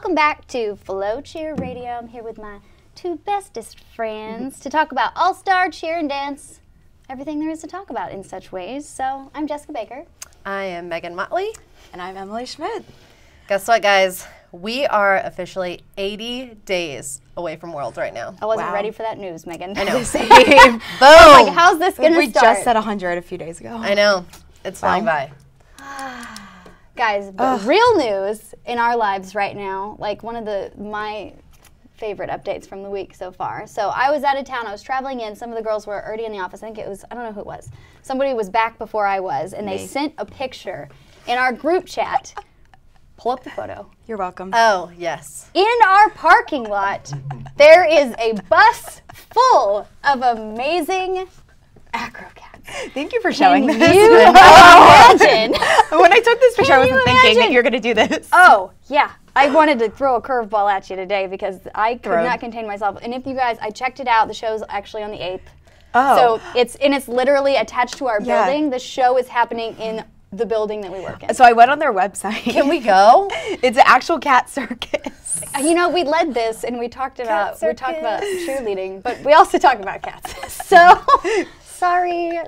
Welcome back to FloCheer Radio. I'm here with my two bestest friends to talk about all-star cheer and dance, everything there is to talk about in such ways. So I'm Jessica Baker. I am Megan Motley. And I'm Emily Schmidt. Guess what, guys? We are officially 80 days away from Worlds right now. I wasn't ready for that news, Megan. I know. Boom. Boom. Like, how's this going to start? We just said 100 a few days ago. I know. It's flying by. Guys, but real news in our lives right now, like one of my favorite updates from the week so far. So I was out of town. I was traveling in. Some of the girls were already in the office. I think it was, I don't know who it was. Somebody was back before I was, and they sent a picture in our group chat. Pull up the photo. You're welcome. Oh, yes. In our parking lot, there is a bus full of amazing acro cats. Thank you for showing this. Can you imagine? When I took this picture, I wasn't thinking that imagine? you're going to do this. Oh, yeah. I wanted to throw a curveball at you today because I could not contain myself. And if you guys, I checked it out. The show's actually on the 8th. Oh. So it's literally attached to our building. The show is happening in the building that we work in. So I went on their website. Can we go? It's an actual cat circus. You know, we led this and we talked about cheerleading, but we also talk about cats. So sorry,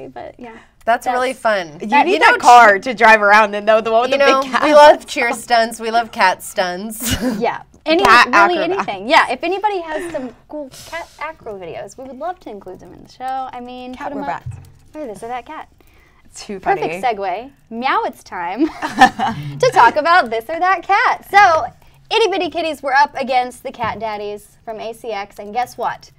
but yeah. That's really fun. You need that car to drive around in, though, the one with the big cat. We love cheer stunts. We love cat stunts. Yeah. Really anything. Yeah, if anybody has some cool cat acro videos, we would love to include them in the show. I mean, Cat put them or up. bat? Oh, this or that cat. Too funny. Perfect segue. Meow, it's time to talk about this or that cat. So, Itty Bitty Kitties were up against the Cat Daddies from ACX, and guess what?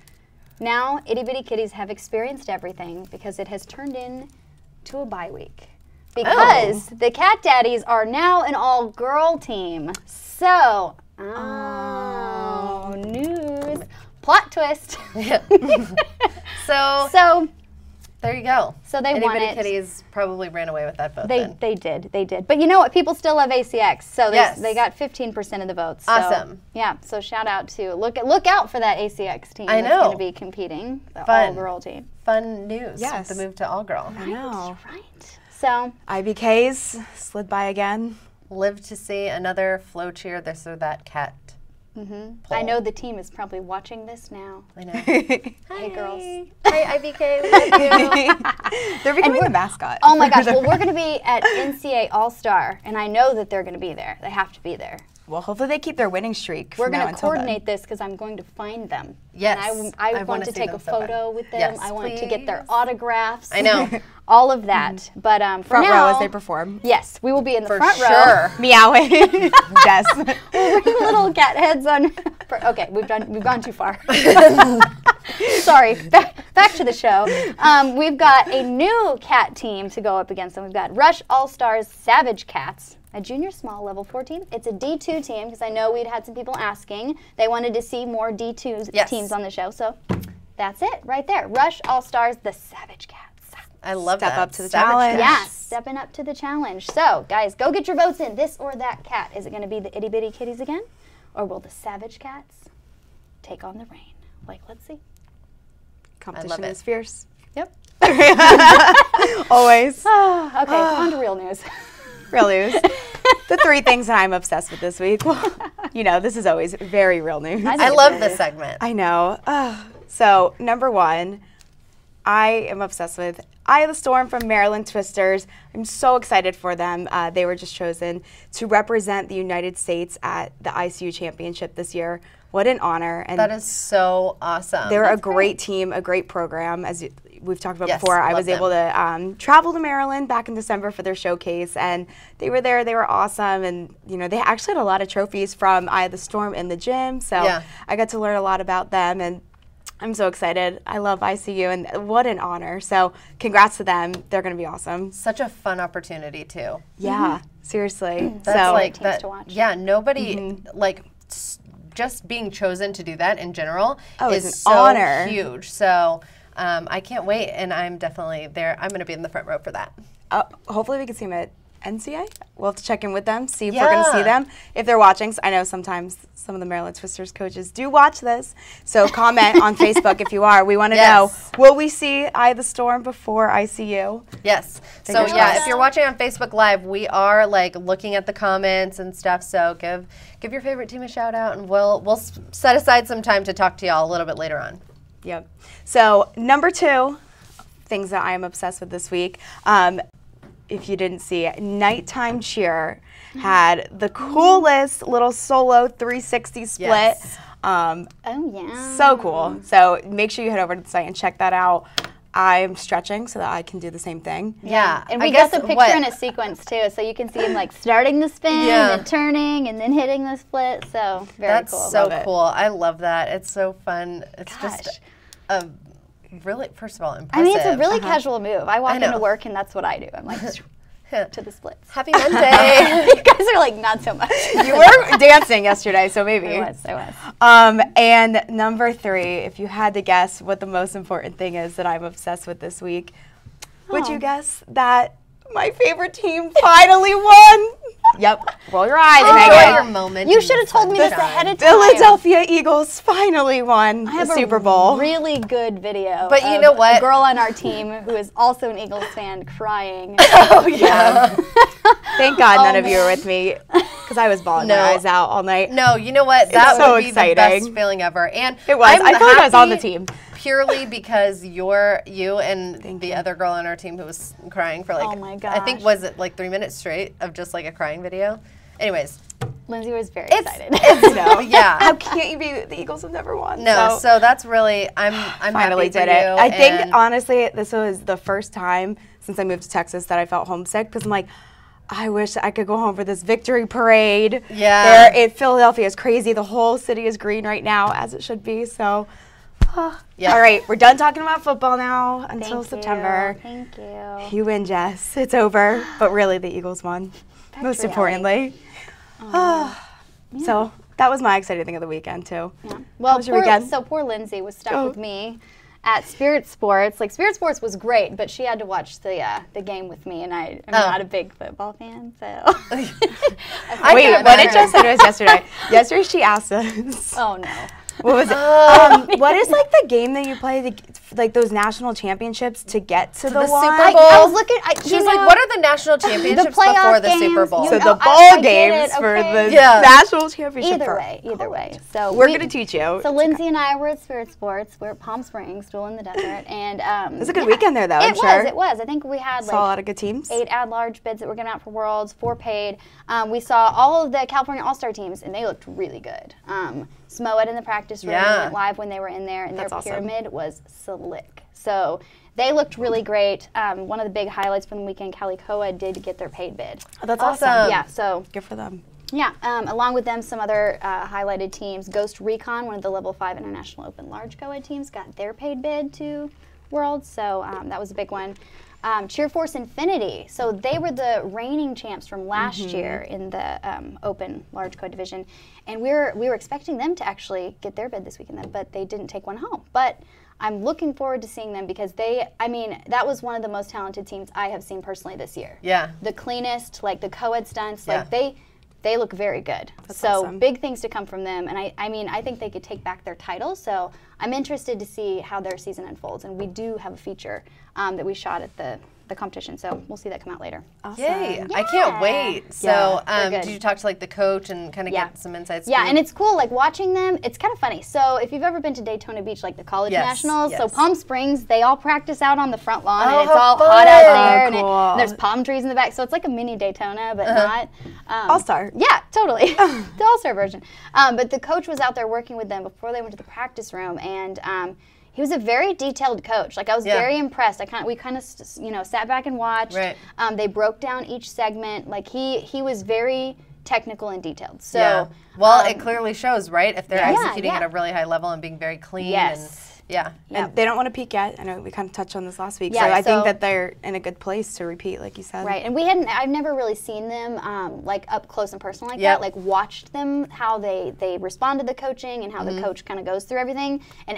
Now, Itty Bitty Kitties have experienced everything because it has turned into a bye week. Because the Cat Daddies are now an all-girl team. So, news. Plot twist. So there you go. So they won it. Itty Bitty Kitties probably ran away with that vote. They did. But you know what? People still love ACX. So they got 15% of the votes. So, awesome. Yeah. So shout out to look out for that ACX team. I know. That's going to be competing. The all-girl team. Fun news. Yes. The move to all-girl. I know. Right. So IBKs slid by again. Live to see another FloCheer this or that cat. I know the team is probably watching this now. I know. Hey girls. Hi IBK. We love you. They're becoming the mascot. Oh my gosh. Well, we're going to be at NCA All-Star, and I know that they're going to be there. They have to be there. Well, hopefully they keep their winning streak. We're going to coordinate this because I'm going to find them. Yes. And I want to take a photo with them. Yes, I want to get their autographs. I know. All of that. But for front now, row as they perform. Yes, we will be in the front row. Sure. Meowing. Yes. We're bringing little cat heads on. Okay, we've gone too far. Sorry. Back to the show. We've got a new cat team to go up against them. We've got Rush All-Stars Savage Cats, a junior small level 14. It's a D2 team because I know we'd had some people asking. They wanted to see more D2 teams on the show. So that's it right there. Rush All-Stars, the Savage Cats. I love that. Step up to the challenge. Yeah, stepping up to the challenge. So, guys, go get your votes in. This or that cat. Is it going to be the Itty Bitty Kitties again? Or will the Savage Cats take on the reign? Like, let's see. Competition is fierce. Yep. Always. Okay, on to real news. Real news. The 3 things that I'm obsessed with this week. Well, you know, this is always very real news. I love this segment. I know. So, number 1, I am obsessed with Eye of the Storm from Maryland Twisters. I'm so excited for them. They were just chosen to represent the United States at the ICU Championship this year. What an honor. And that is so awesome. They're a great team, a great program. As we've talked about before, I was able to travel to Maryland back in December for their showcase, and they were there. They were awesome, and you know they actually had a lot of trophies from Eye of the Storm in the gym. So I got to learn a lot about them, and I'm so excited. I love ICU, and what an honor. So congrats to them. They're going to be awesome. Such a fun opportunity, too. Yeah, seriously. That's so like that, to watch. Yeah, nobody, like, just being chosen to do that in general is so honor. Huge. So I can't wait, and I'm definitely there. I'm going to be in the front row for that. Hopefully we can see them at NCA. We'll have to check in with them, see if we're going to see them. If they're watching, I know sometimes some of the Maryland Twisters coaches do watch this. So comment on Facebook if you are. We want to know, will we see Eye of the Storm before I see you? Yes. So yeah, if you're watching on Facebook Live, we are like looking at the comments and stuff. So give your favorite team a shout out, and we'll set aside some time to talk to y'all a little bit later on. Yep. So number 2, things that I am obsessed with this week. If you didn't see it, Nighttime Cheer had the coolest little solo 360 split. Yes. Oh, yeah. So cool. So make sure you head over to the site and check that out. I'm stretching so that I can do the same thing. Yeah, and we got the picture in a sequence too, so you can see him like starting the spin, and then turning, and then hitting the split. So very cool. That's so cool. I love that. It's so fun. It's just a really, first of all, impressive. I mean, it's a really casual move. I walk into work and that's what I do. I'm like to the splits. Happy Monday. You guys are like not so much. You were dancing yesterday, so maybe. I was. And number 3, if you had to guess what the most important thing is that I'm obsessed with this week, would you guess that my favorite team finally won? Yep. Roll your eyes, Enjoy your moment. You should have told me this ahead of time. Philadelphia Eagles finally won the Super Bowl. Really good video. But you know what? A girl on our team who is also an Eagles fan crying. Oh yeah. Thank God none of you were with me because I was bawling my eyes out all night. No, you know what? That so would be exciting. The best feeling ever. And it was. I feel like I was on the team. Purely because you and the other girl on our team who was crying for like, oh my gosh. I think was it like 3 minutes straight of just like a crying video. Anyways, Lindsay was very excited. Yeah. How can't you be? The Eagles have never won. No, so that's really I'm finally happy for did it. you, I think honestly this was the first time since I moved to Texas that I felt homesick because I'm like, I wish I could go home for this victory parade. Yeah. Philadelphia is crazy. The whole city is green right now, as it should be. So. Yeah. All right, we're done talking about football now until September. Thank you. You win, Jess. It's over. But really, the Eagles won. Most importantly. So that was my exciting thing of the weekend, too. Yeah. Well, poor Lindsay was stuck with me at Spirit Sports. Like, Spirit Sports was great, but she had to watch the game with me, and I'm not a big football fan, so. Wait, what did Jess say to us yesterday? Yesterday she asked us. Oh, no. What was it? What is like the game that you play, like those national championships to get to the Super one? Bowl? I was looking. She was like, "What are the national championships playoff before the Super Bowl?" So the ball games for the national championship. Either way. So we're gonna teach you. So Lindsay and I were at Spirit Sports. We're at Palm Springs, still in the desert, and it was a good weekend there, though. It was. I think we had saw a lot of good teams. 8 at-large bids that were going out for Worlds, 4 paid. We saw all of the California All-Star teams, and they looked really good. Smoed in the practice room went live when they were in there, and their pyramid was slick. So they looked really great. One of the big highlights from the weekend, Calicoa did get their paid bid. Oh, that's awesome. Yeah, so good for them. Yeah, along with them, some other highlighted teams. Ghost Recon, one of the Level 5 International Open Large Co-ed teams, got their paid bid to Worlds, so that was a big one. Cheer Force Infinity, so they were the reigning champs from last year in the Open Large Co division, and we were expecting them to actually get their bid this weekend, but they didn't take one home. But I'm looking forward to seeing them because that was one of the most talented teams I have seen personally this year. Yeah. The cleanest, like the co-ed stunts, like they look very good. That's awesome. Big things to come from them, and I think they could take back their title. So I'm interested to see how their season unfolds, and we do have a feature that we shot at the competition, so we'll see that come out later. Awesome. Yay! Yeah. I can't wait. So, did you talk to like the coach and kind of get some insights? Yeah, and it's cool. Like watching them, it's kind of funny. So, if you've ever been to Daytona Beach, like the college nationals, so Palm Springs, they all practice out on the front lawn, and it's all hot out there, and there's palm trees in the back. So it's like a mini Daytona, but not All-Star. Yeah, totally, the All-Star version. But the coach was out there working with them before they went to the practice room, and he was a very detailed coach. Like I was very impressed. We kind of sat back and watched. Right. They broke down each segment. Like he was very technical and detailed. So well, it clearly shows, right? If they're executing at a really high level and being very clean. Yes. And they don't want to peak yet. I know we kind of touched on this last week. So I think that they're in a good place to repeat, like you said. Right. And I've never really seen them like up close and personal like that. Like watched them, how they respond to the coaching and how the coach kind of goes through everything. And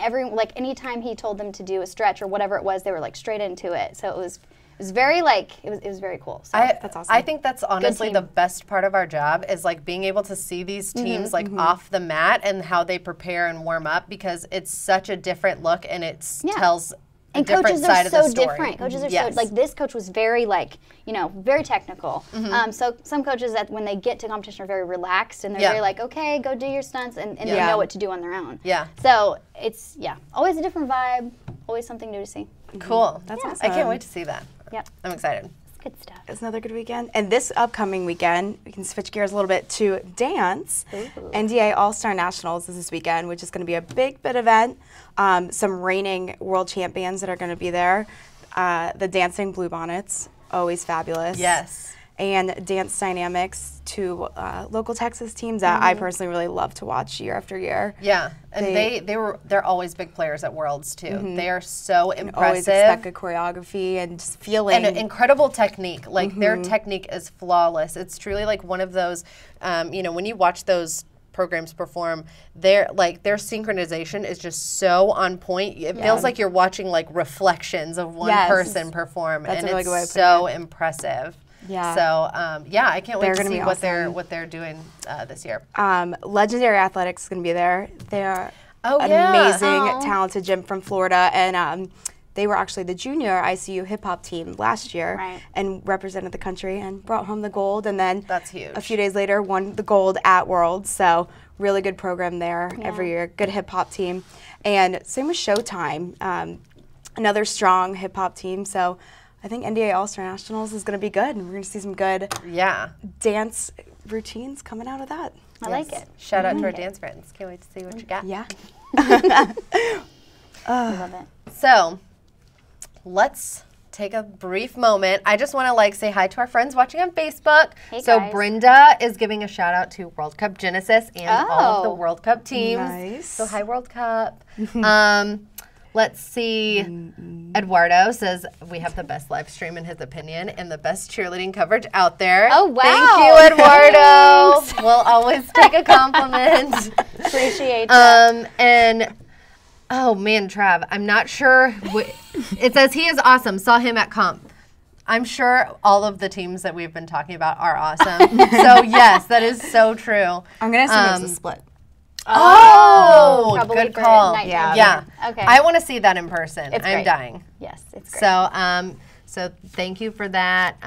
anytime he told them to do a stretch or whatever it was, they were like straight into it. So it was was very it was very cool. So that's awesome. I think that's honestly the best part of our job is like being able to see these teams like off the mat and how they prepare and warm up, because it's such a different look and it tells a different side of the story. And coaches are so different. Coaches are so, like, this coach was very very technical. So some coaches that when they get to competition are very relaxed and they're very like, okay, go do your stunts, and they know what to do on their own. Yeah. So it's always a different vibe, always something new to see. Cool. That's awesome. I can't wait to see that. Yep. I'm excited. Good stuff. It's another good weekend. And this upcoming weekend, we can switch gears a little bit to dance. Ooh. NCA All-Star Nationals is this weekend, which is going to be a big event. Some reigning world champions that are going to be there. The Dancing Bluebonnets, always fabulous. Yes. And Dance Dynamics, two local Texas teams that I personally really love to watch year after year. Yeah, and they're always big players at Worlds too. They are so impressive. Always expect good choreography and just feeling. And incredible technique. Like their technique is flawless. It's truly like one of those, when you watch those programs perform, their synchronization is just so on point. It feels like you're watching like reflections of one person perform, and it's so impressive. Yeah. So I can't wait to see what they're doing this year. Legendary Athletics is going to be there. They're amazing, talented gym from Florida, and they were actually the junior ICU hip hop team last year, and represented the country and brought home the gold. And then that's huge. A few days later, won the gold at Worlds. So really good program there every year. Good hip hop team, and same with Showtime, another strong hip hop team. So I think NCA All-Star Nationals is going to be good, and we're going to see some good dance routines coming out of that. I like it. Shout out to our dance friends. Can't wait to see what you got. Yeah. I love it. So let's take a brief moment. I just want to say hi to our friends watching on Facebook. Hey, so guys. Brenda is giving a shout out to World Cup Genesis and all of the World Cup teams. Nice. So hi World Cup. Let's see. Eduardo says we have the best live stream in his opinion and the best cheerleading coverage out there. Oh, wow. Thank you, Eduardo. We'll always take a compliment. Appreciate that. And oh man, Trav, I'm not sure. It says he is awesome. Saw him at comp. I'm sure all of the teams that we've been talking about are awesome. So yes, that is so true. I'm going to assume it's a split. Oh, good call. Yeah. Okay. I want to see that in person. I'm dying. Yes, it's great. So thank you for that.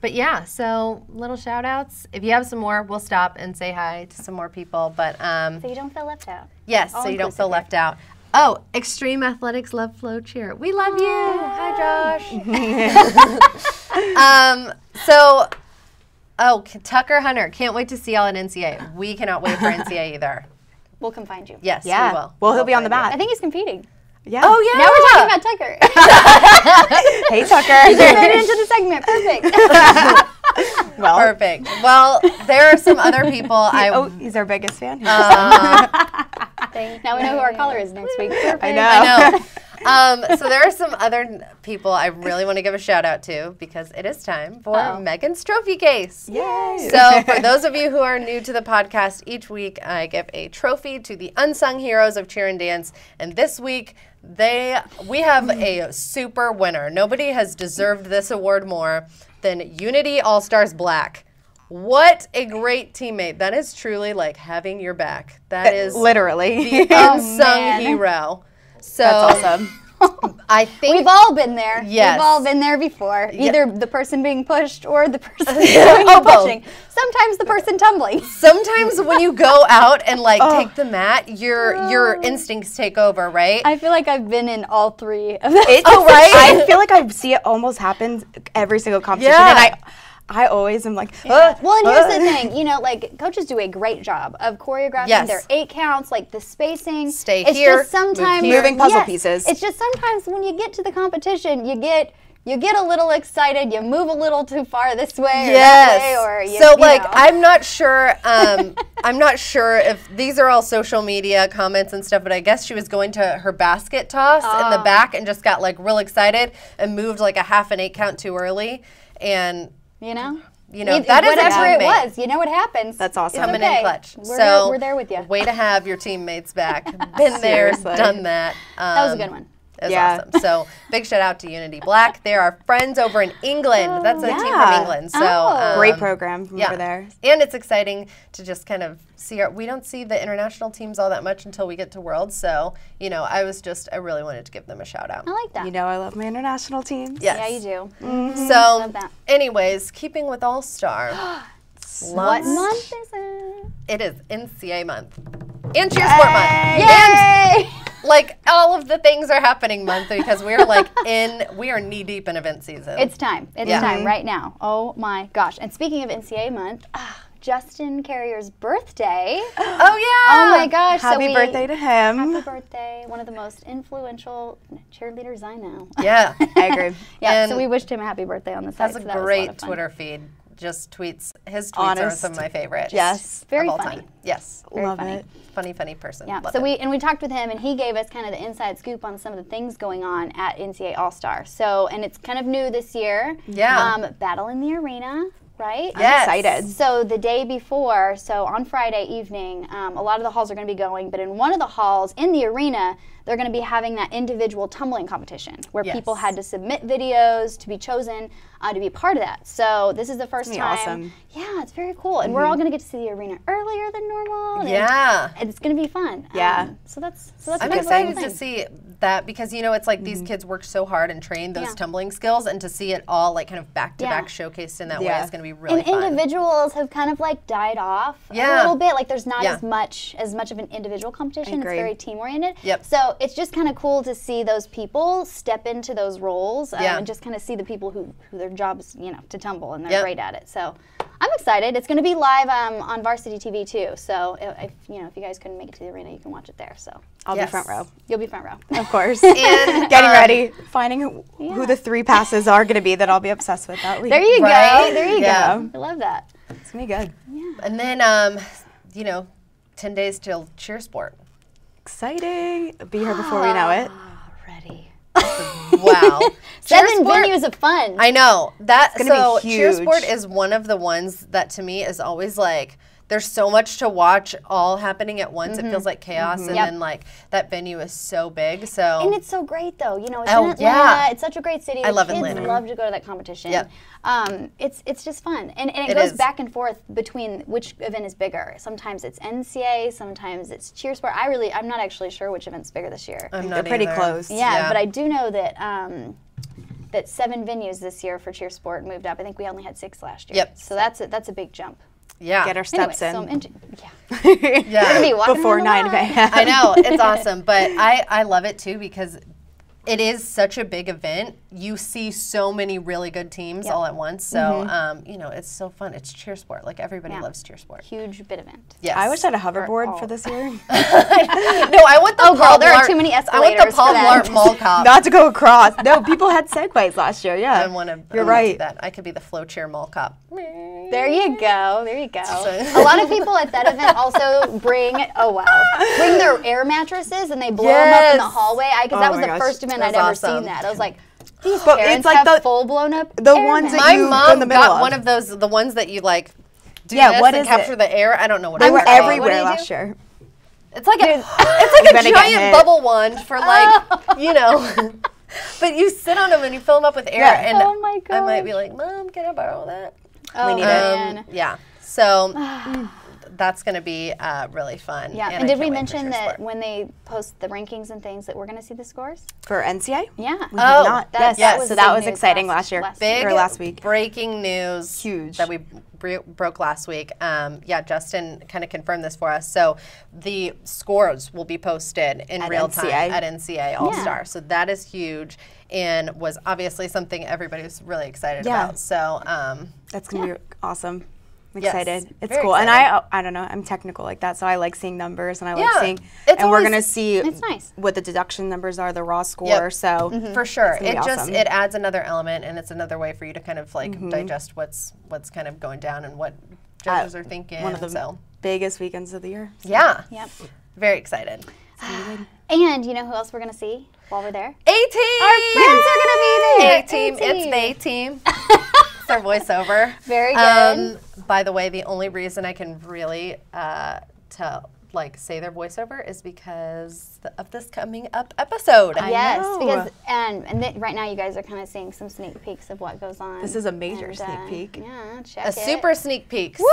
But yeah, so little shout outs. If you have some more, we'll stop and say hi to some more people. But so you don't feel left out. Yes, so you don't feel left out. Oh, Extreme Athletics love FloCheer. We love you. Hi, Josh. Tucker Hunter, can't wait to see y'all at NCA. We cannot wait for NCA either. We'll come find you. Yes, we will. Well, he'll be on the mat. I think he's competing. Yeah. Oh, yeah. Now we're talking about Tucker. Hey, Tucker. You just made it into the segment. Perfect. Perfect. Well, there are some other people. He's our biggest fan. Now we know who our caller is next week. Perfect. I know. So there are some other people I really want to give a shout out to because it is time for Megan's trophy case. Yay! So for those of you who are new to the podcast, each week I give a trophy to the unsung heroes of cheer and dance, and this week we have a super winner. Nobody has deserved this award more than Unity All-Stars Black. What a great teammate. That is truly like having your back. That is literally the unsung hero. So that's awesome. I think we've all been there. Yes. We've all been there before. Either the person being pushed or the person doing the pushing. Sometimes the person tumbling. Sometimes when you go out and take the mat, your instincts take over, right? I feel like I've been in all three of those. Right? I feel like I see it almost happen every single competition, and I always am like, well, and here's the thing, coaches do a great job of choreographing their 8 counts, the spacing. It's here, just sometimes moving puzzle pieces. It's just sometimes when you get to the competition, you get a little excited, you move a little too far this way or that way, or you know. I'm not sure. I'm not sure if these are all social media comments and stuff, but I guess she was going to her basket toss in the back and just got real excited and moved a half an 8 count too early, and. You know, that is whatever it was. You know what happens. That's awesome. Coming in clutch. We're there with you. Way to have your teammates back. Been there, done that. That was a good one. It was awesome. So big shout out to Unity Black. They're our friends over in England. That's a team from England. So great program from over there. And it's exciting to just kind of see we don't see the international teams all that much until we get to Worlds. So, you know, I really wanted to give them a shout out. I like that. You know, I love my international teams. Yes. Yeah, you do. So, love that. anyways, keeping with All Star. What month is it? It is NCA month. And Cheer Sport month. Yay! And like all of the things are happening month because we are knee deep in event season. It's time. It's time right now. Oh my gosh. And speaking of NCA month, Justin Carrier's birthday. Oh yeah. Oh my gosh. Happy birthday to him. Happy birthday. One of the most influential cheerleaders I know. Yeah. I agree. Yeah, And so we wished him a happy birthday on the site. Has a so that was great lot of fun. Twitter feed. Just tweets. His tweets are some of my favorites. Yes. Very of all funny. time. Yes. Very Love funny. it. Funny person. Yeah. Love So it. we talked with him, and he gave us kind of the inside scoop on some of the things going on at NCA All Star. So, and it's kind of new this year. Yeah. Battle in the Arena, right? Yes. I'm excited. So the day before, so on Friday evening, a lot of the halls are going to be going, but in one of the halls in the arena, they're going to be having that individual tumbling competition where people had to submit videos to be chosen to be part of that. So this is the first time. Awesome. Yeah, it's very cool. And we're all going to get to see the arena earlier than normal. And it's going to be fun. Yeah. So that's I'm excited to see that because, you know, it's like these kids work so hard and train those tumbling skills, and to see it all like kind of back-to-back showcased in that way is going to be really fun. And individuals have kind of like died off a little bit. Like there's not as much of an individual competition. It's very team-oriented. Yep. So it's just kind of cool to see those people step into those roles and just kind of see the people who their job is, you know, to tumble, and they're great at it. So I'm excited. It's going to be live on Varsity TV too. So if you guys couldn't make it to the arena, you can watch it there. So I'll be front row. You'll be front row. Of course. And getting ready, finding who the 3 passes are going to be that I'll be obsessed with that week. There you go. There you go. I love that. It's going to be good. Yeah. And then, you know, 10 days till Cheer Sport. Exciting. Be here before we know it. Ready. Wow. 7 venues of fun. I know. So be Cheer huge. Sport is one of the ones that to me is always like, there's so much to watch all happening at once. It feels like chaos, and then like that venue is so big. So and it's so great though. You know, it's in Atlanta. It's such a great city. I love kids Atlanta. love to go to that competition. Yep. It's just fun, and it goes back and forth between which event is bigger. Sometimes it's NCA, sometimes it's Cheer Sport. I'm not actually sure which event's bigger this year. They're pretty close. Yeah, but I do know that that 7 venues this year for Cheer Sport moved up. I think we only had 6 last year. Yep. So that's a big jump. Yeah. Get our steps So in. We're gonna be walking Before around the 9 a.m. I know. It's awesome. But I love it too because it is such a big event. You see so many really good teams all at once. So, you know, it's so fun. It's Cheer Sport. Like, everybody loves Cheer Sport. Huge big event. Yes. I wish I had a hoverboard for this year. No, I want the Paul girl, there are Blart- too many I want the escalators Paul for that. Blart Mall Cop. Not to go across. No, people had segways last year. Yeah. You're right. Do that. I could be the FloCheer Mall Cop. There you go. There you go. A lot of people at that event also bring their air mattresses and they blow them up in the hallway. Because that was the first event I'd ever seen that. I was like, these parents have full blown up the air ones that mattresses. you My in the mom middle got of. one of those, the ones that you like do Yeah, this what and is capture it? the air. I don't know what They it's were called. everywhere last year. It's like a gonna get giant hit. bubble wand for like, you know. But you sit on them and you fill them up with air. Yeah. And Oh my I might be gosh. like, Mom, can I borrow that? Oh, We need it. man. Yeah. So that's going to be really fun. Yeah, and I did can't we wait for mention Cheer that Sport. when they post the rankings and things that we're going to see the scores? For NCA? Yeah. We did not. Yes. So that was big news exciting last year. Big Or last week. breaking news Huge. that we broke last week. Yeah, Justin kind of confirmed this for us. So the scores will be posted in At real time NCA. at NCA All-Star. So that is huge and was obviously something everybody was really excited about. So That's going to be awesome. I'm Yes, excited. It's very cool. excited. And I don't know, I'm technical like that, so I like seeing numbers and I like Yeah, seeing, it's and we're always- going to see It's nice. what the deduction numbers are, the raw score. So for sure, gonna it be just awesome. it adds another element, and it's another way for you to kind of like digest what's kind of going down and what judges are thinking. one of the biggest weekends of the year. Yeah, Yep. very excited. And you know who else we're going to see while we're there? A-Team! Our friends are going to be there. A-Team, it's the A-Team. It's our voiceover. Very good. By the way, the only reason I can really like say their voiceover is because of this coming up episode. Yes, because right now you guys are kind of seeing some sneak peeks of what goes on. This is a major sneak peek. Yeah, check A it. super sneak peek. Woo!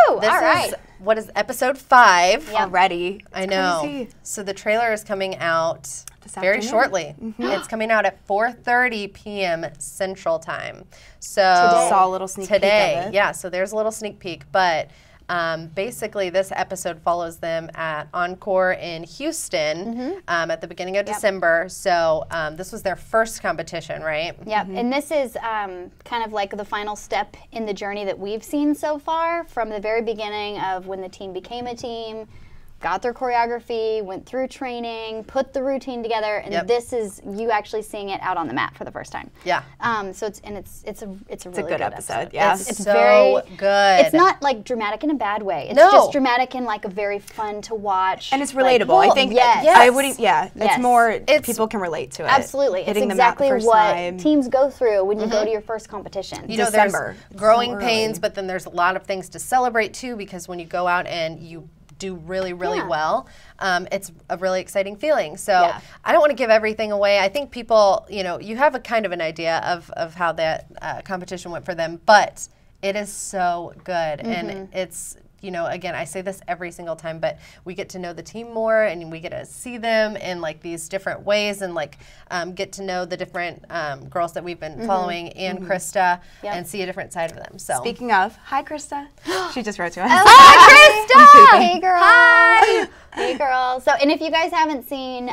So this All right. is what is episode 5 already. I know. Crazy. So the trailer is coming out This very afternoon. shortly. It's coming out at 4:30 p.m. Central Time. So Saw a little sneak peek of it. yeah. So there's a little sneak peek, but basically this episode follows them at Encore in Houston at the beginning of December. So this was their first competition, right? Yep, and this is kind of like the final step in the journey that we've seen so far, from the very beginning of when the team became a team, got their choreography, went through training, put the routine together, and this is you actually seeing it out on the mat for the first time. Yeah. So it's a really good episode. Yeah. It's very so good. It's not like dramatic in a bad way. It's No. just dramatic in like a very fun to watch. And it's relatable. I think yes. I would. Yeah, Yes. it's more people can relate to it. Absolutely. It's Hitting the mat the exactly first what time. teams go through when you go to your first competition. You know, December. there's growing So early. pains, but then there's a lot of things to celebrate too, because when you go out and you do really, really well, it's a really exciting feeling. So I don't want to give everything away. I think people, you know, you have a kind of an idea of how that competition went for them, but it is so good. And it's, you know, again, I say this every single time, but we get to know the team more and we get to see them in like these different ways and like get to know the different girls that we've been following and Krista and see a different side of them. So Speaking of, hi Krista. She just wrote to us. Hi, Krista! Hey, girl. Hi. Hey, girl. So, and if you guys haven't seen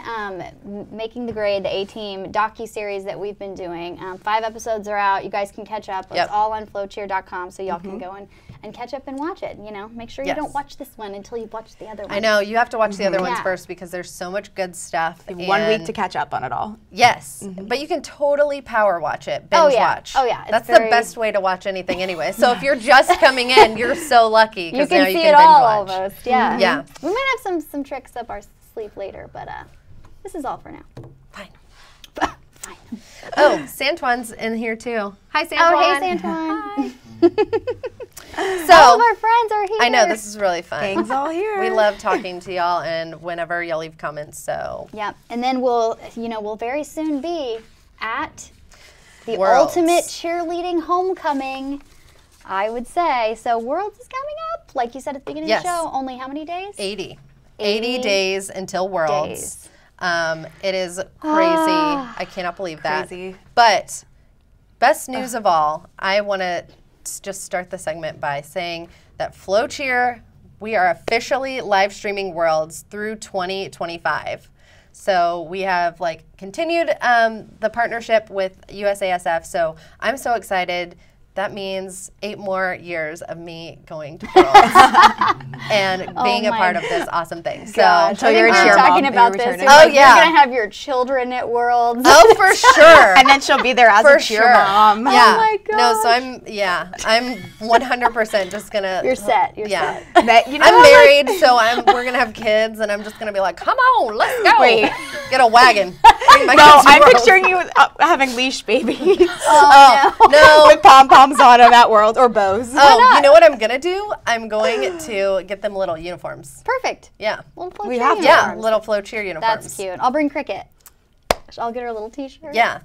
Making the Grade, the A-Team docu-series that we've been doing, 5 episodes are out. You guys can catch up. It's all on FloCheer.com, so y'all can go and catch up and watch it. You know, make sure you don't watch this one until you've watched the other one. I know, you have to watch the other ones first because there's so much good stuff. 1 week to catch up on it all. Yes, but you can totally power watch it, binge watch. Oh yeah, that's the best way to watch anything anyway. So if you're just coming in, you're so lucky you because can now see you it can all binge watch. almost. Yeah. Yeah. We might have some tricks up our sleeve later, but this is all for now. Fine. Fine. Oh, Santuan's in here too. Hi, Santuan. Oh, hey, Santuan. So all of our friends are here. I know this is really fun. Gang's all here. We love talking to y'all, and whenever y'all leave comments. So Yep. And then we'll very soon be at the Worlds. ultimate cheerleading homecoming, I would say. So Worlds is coming up, like you said at the beginning of the show. Only how many days? 80 days until Worlds. Days. It is crazy. I cannot believe that. Crazy. But best news of all, I want to just start the segment by saying that FloCheer, we are officially live streaming Worlds through 2025. So we have like continued the partnership with USASF. So I'm so excited. That means 8 more years of me going to Worlds and being a part of this awesome thing. So I think you're a we were cheer talking mom, about you're this. returning. You're Oh, like, yeah. You're going to have your children at Worlds. oh, for sure. And then she'll be there as For a cheer sure. mom. Yeah. Oh my No, so I'm 100% just gonna. You're set. You're set. That, you know, I'm married, so we're gonna have kids, and I'm just gonna be like, come on, let's go. Wait. Get a wagon. Bring my No, kids to I'm Worlds. picturing you having leash babies Oh, no. with pom poms on them at World or bows. Oh, you know what I'm gonna do? I'm going to get them little uniforms. Perfect. Yeah. Little FloCheer We have to. Yeah, uniforms. little FloCheer uniforms. That's cute. I'll bring Cricket. I'll get her a little t-shirt. Yeah.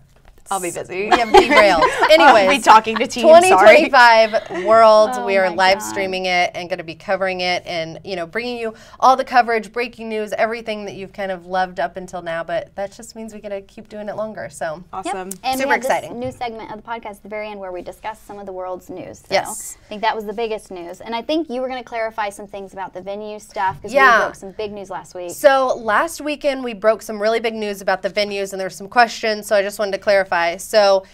I'll be busy. We have derailed. I'll be Anyways, talking to teams. Sorry. 2025 Worlds. Oh We are my live God. streaming it and going to be covering it and, you know, bringing you all the coverage, breaking news, everything that you've kind of loved up until now. But that just means we get to keep doing it longer. So Awesome. And Super we have exciting. this new segment of the podcast at the very end where we discuss some of the world's news. So Yes. I think that was the biggest news. And I think you were going to clarify some things about the venue stuff because Yeah. we broke some big news last week. So last weekend we broke some really big news about the venues and there were some questions, so I just wanted to clarify. So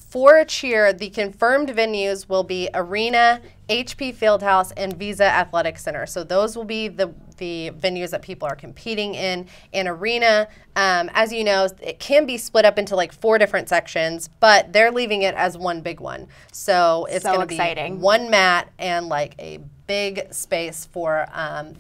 for Cheer, the confirmed venues will be Arena, HP Fieldhouse, and Visa Athletic Center. So those will be the venues that people are competing in. And Arena, as you know, it can be split up into like 4 different sections, but they're leaving it as one big one. So it's So going to be exciting. one mat and like a big space for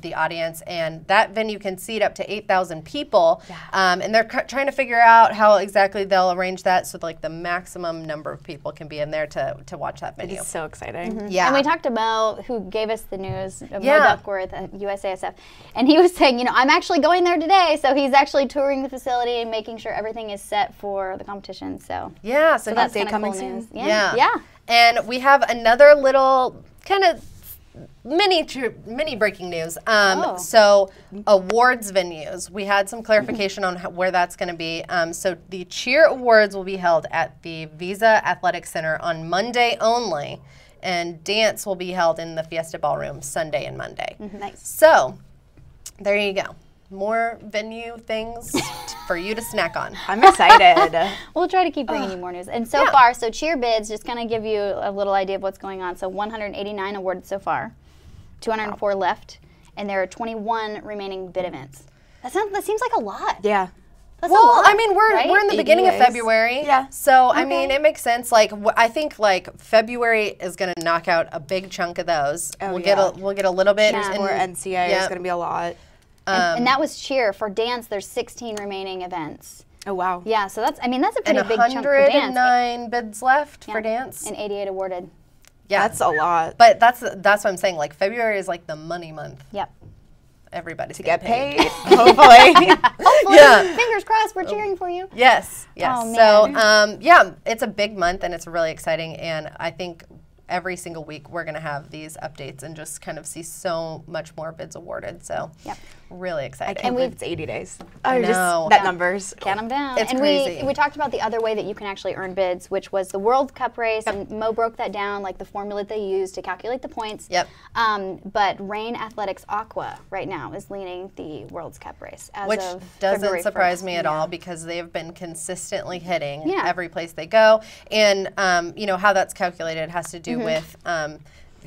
the audience, and that venue can seat up to 8,000 people. Yeah. And they're trying to figure out how exactly they'll arrange that so like the maximum number of people can be in there to watch that venue. It's so exciting. Mm-hmm. Yeah. And we talked to Mo, who gave us the news, Mo Duckworth at USASF, and he was saying, I'm actually going there today, so he's actually touring the facility and making sure everything is set for the competition. So yeah, so that's kind of cool news. Yeah. And we have another little kind of mini breaking news. So awards venues. We had some clarification on where that's going to be. So the cheer awards will be held at the Visa Athletic Center on Monday only, and dance will be held in the Fiesta Ballroom Sunday and Monday. Nice. So there you go. More venue things for you to snack on. I'm excited. We'll try to keep bringing you more news. And so far, so cheer bids, just kind of give you a little idea of what's going on. So 189 awarded so far, 204 left, and there are 21 remaining bid events. That seems like a lot. Yeah. That's a lot, I mean, we're in the beginning of February. Yeah. So, I mean, it makes sense. Like, I think, like, February is going to knock out a big chunk of those. We'll get a little bit. Cheers for NCA is going to be a lot. And that was cheer. For dance, there's 16 remaining events. Oh, wow. Yeah, so that's, I mean, that's a pretty big chunk for dance. 109 bids left for dance. And 88 awarded. Yeah. That's a lot. But that's what I'm saying. Like, February is like the money month. Yep. Everybody's to get paid. Hopefully. Hopefully. Yeah. Fingers crossed, we're cheering for you. Yes. Oh, so, yeah, it's a big month and it's really exciting. And I think every single week we're going to have these updates and just kind of see so much more bids awarded. So, really exciting. I can't believe it's 80 days. I know. Just that numbers. Count them down. It's and crazy. we talked about the other way that you can actually earn bids, which was the World Cup race, and Mo broke that down, like the formula they use to calculate the points. Yep. But Rain Athletics Aqua right now is leading the World Cup race as Which of doesn't February surprise 1st. me at all because they have been consistently hitting every place they go. And, you know, how that's calculated has to do with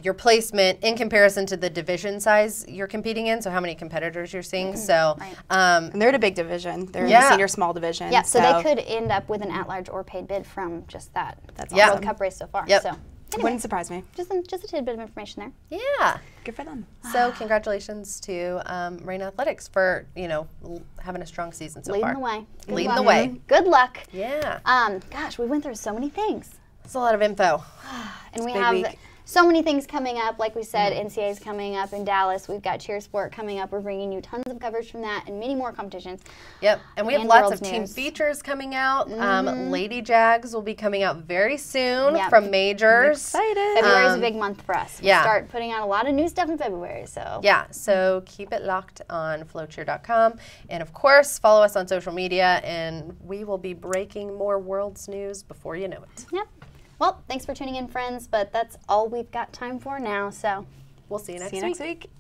your placement in comparison to the division size you're competing in, so how many competitors you're seeing. So, and they're in a big division. They're in the senior small division. Yeah, so they could end up with an at-large or paid bid from just that. That's the World Cup race so far. Yep. So anyway, wouldn't surprise me. just a tidbit of information there. Yeah. Good for them. So congratulations to Rain Athletics for, you know, having a strong season so Leading far. the way. Good Leading luck. the way. Good luck. Yeah. Gosh, we went through so many things. It's a lot of info. And we big have week. so many things coming up. Like we said, NCA is coming up in Dallas. We've got Cheer Sport coming up. We're bringing you tons of coverage from that and many more competitions. Yep, and we have And lots World's of team news. features coming out. Lady Jags will be coming out very soon Yep. from majors. Excited. February is a big month for us. We yeah. start putting out a lot of new stuff in February. So Yeah, so keep it locked on FloCheer.com. And of course, follow us on social media, and we will be breaking more World's news before you know it. Yep. Well, thanks for tuning in, friends, but that's all we've got time for now. So We'll see you next See you week. next week.